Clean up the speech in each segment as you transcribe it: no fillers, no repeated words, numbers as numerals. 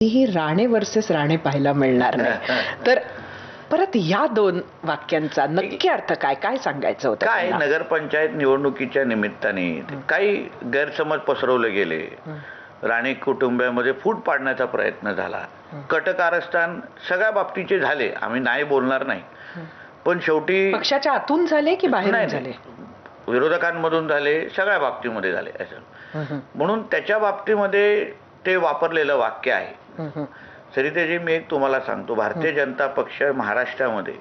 ही Rane versus Rane पाहायला मिळणार नाही. तर परत या दोन वाक्यांचा नक्की अर्थ काय काय सांगायचं होतं? काय नगरपंचायत निवडणुकीच्या निमित्ताने काही गैरसमज पसरवले गेले. राणे कुटुंबामध्ये फूट पाडण्याचा प्रयत्न झाला. कटकारस्थान सगळ्या बाबतीचे झाले, आम्ही नाही बोलणार नाही, पण शेवटी पक्षाच्या आतून झाले की बाहेरून झाले? विरोधकांमधून झाले, सगळ्या बाबतीमध्ये झाले असं. म्हणून त्याच्या बाबतीमध्ये ते वापरलेलं वाक्य आहे. सरितेजी, मी एक तुम्हाला सांगतो, भारतीय जनता पक्ष महाराष्ट्रामध्ये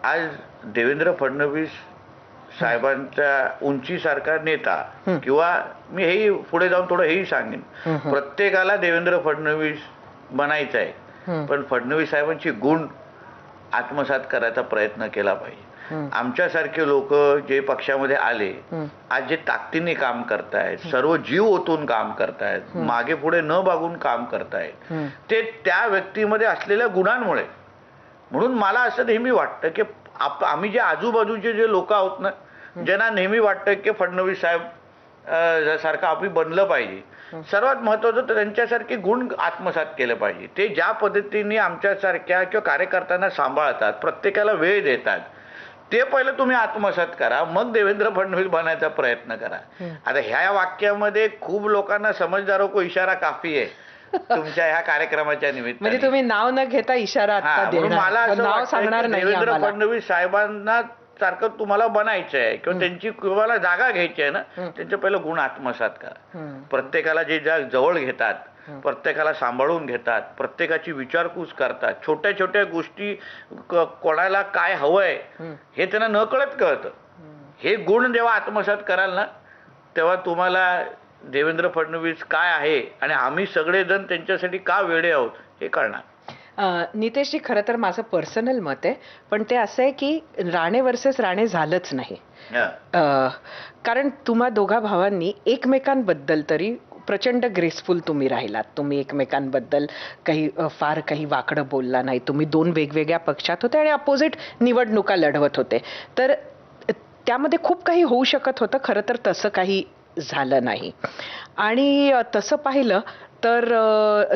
आज देवेंद्र फडणवीस साहेबांचा उंचीसारखा नेता, किंवा मी हेही पुढे जाऊन थोडं हेही सांगेन, प्रत्येकाला देवेंद्र फडणवीस बनायचं आहे, पण फडणवीस साहेबांची गुण आत्मसात करायचा प्रयत्न केला पाहिजे. आमच्यासारखे लोक जे पक्षामध्ये आले, आज जे ताकदीने काम करतायत, सर्व जीव ओतून काम करतायत, मागे पुढे न बघून काम करतायत, ते त्या व्यक्तीमध्ये असलेल्या गुणांमुळे. म्हणून मला असं नेहमी वाटतं की आम्ही जे आजूबाजूचे जे लोक आहोत ना, ज्यांना नेहमी वाटतं की फडणवीस साहेब सारखं आम्ही बनलं पाहिजे, सर्वात महत्वाचं तर त्यांच्यासारखे गुण आत्मसात केले पाहिजे. ते ज्या पद्धतीने आमच्यासारख्या किंवा कार्यकर्त्यांना सांभाळतात, प्रत्येकाला वेळ देतात, ते पहिलं तुम्ही आत्मसात करा, मग देवेंद्र फडणवीस बनायचा प्रयत्न करा. आता ह्या वाक्यामध्ये खूप लोकांना समजदारो को इशारा काफी आहे तुमच्या ह्या कार्यक्रमाच्या निमित्ताने. म्हणजे तुम्ही नाव न घेता इशारा मला असं नाव सांगणार नाही. देवेंद्र फडणवीस साहेबांना सारखं तुम्हाला बनायचं आहे किंवा त्यांची तुम्हाला जागा घ्यायची आहे ना, त्यांचे पहिलं गुण आत्मसात करा. प्रत्येकाला जे जवळ घेतात, प्रत्येकाला सांभाळून घेतात, प्रत्येकाची विचारपूस करतात, छोट्या छोट्या गोष्टी कोणाला काय हवंय हे त्यांना न कळत कळतं. हे गुण जेव्हा आत्मसात कराल ना, तेव्हा तुम्हाला देवेंद्र फडणवीस काय आहे आणि आम्ही सगळेजण त्यांच्यासाठी का वेडे आहोत हे कळणार. नितेशजी, खरं तर माझं पर्सनल मत आहे, पण ते असं आहे की राणे वर्सेस राणे झालंच नाही. कारण तुम्हा दोघा भावांनी एकमेकांबद्दल तरी प्रचंड ग्रेसफुल तुम्ही राहिलात. तुम्ही एकमेकांबद्दल फार काही वाकडं बोलला नाही. तुम्ही दोन वेगवेगळ्या पक्षात होते आणि अपोजिट निवडणुका लढवत होते, तर त्यामध्ये खूप काही होऊ शकत होतं. खरं तर तसं काही झालं नाही. आणि तसं पाहिलं तर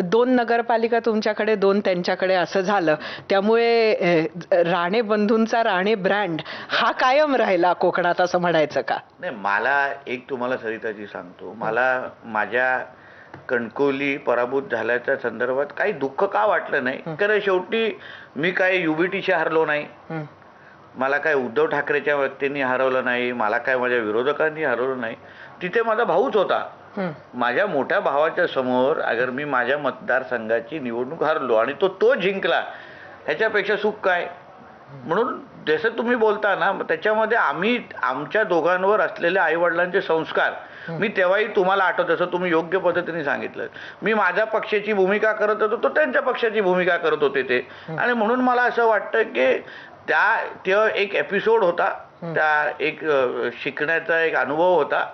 दोन नगरपालिका तुमच्याकडे, दोन त्यांच्याकडे असं झालं. त्यामुळे राणे बंधूंचा राणे ब्रँड हा कायम राहिला कोकणात, असं म्हणायचं का? नाही, मला एक तुम्हाला सरिताजी सांगतो, मला माझ्या कणकवली पराभूत झाल्याच्या संदर्भात काही दुःख का वाटलं नाही. कारण शेवटी मी काय युबीटीशी हरलो नाही, मला काय उद्धव ठाकरेच्या व्यक्तींनी हरवलं नाही, मला काय माझ्या विरोधकांनी हरवलं नाही. तिथे माझा भाऊच होता. माझ्या मोठ्या भावाच्या समोर अगर मी माझ्या मतदारसंघाची निवडणूक हरलो आणि तो जिंकला, ह्याच्यापेक्षा सुख काय? म्हणून जसं तुम्ही बोलता ना, त्याच्यामध्ये आम्ही आमच्या दोघांवर असलेले आईवडिलांचे संस्कार मी तेव्हाही तुम्हाला आठवत, असं तुम्ही योग्य पद्धतीने सांगितलं. मी माझ्या पक्षाची भूमिका करत होतो, तो त्यांच्या पक्षाची भूमिका करत होते ते. आणि म्हणून मला असं वाटतं की त्या एक एपिसोड होता, त्या एक शिकण्याचा एक अनुभव होता.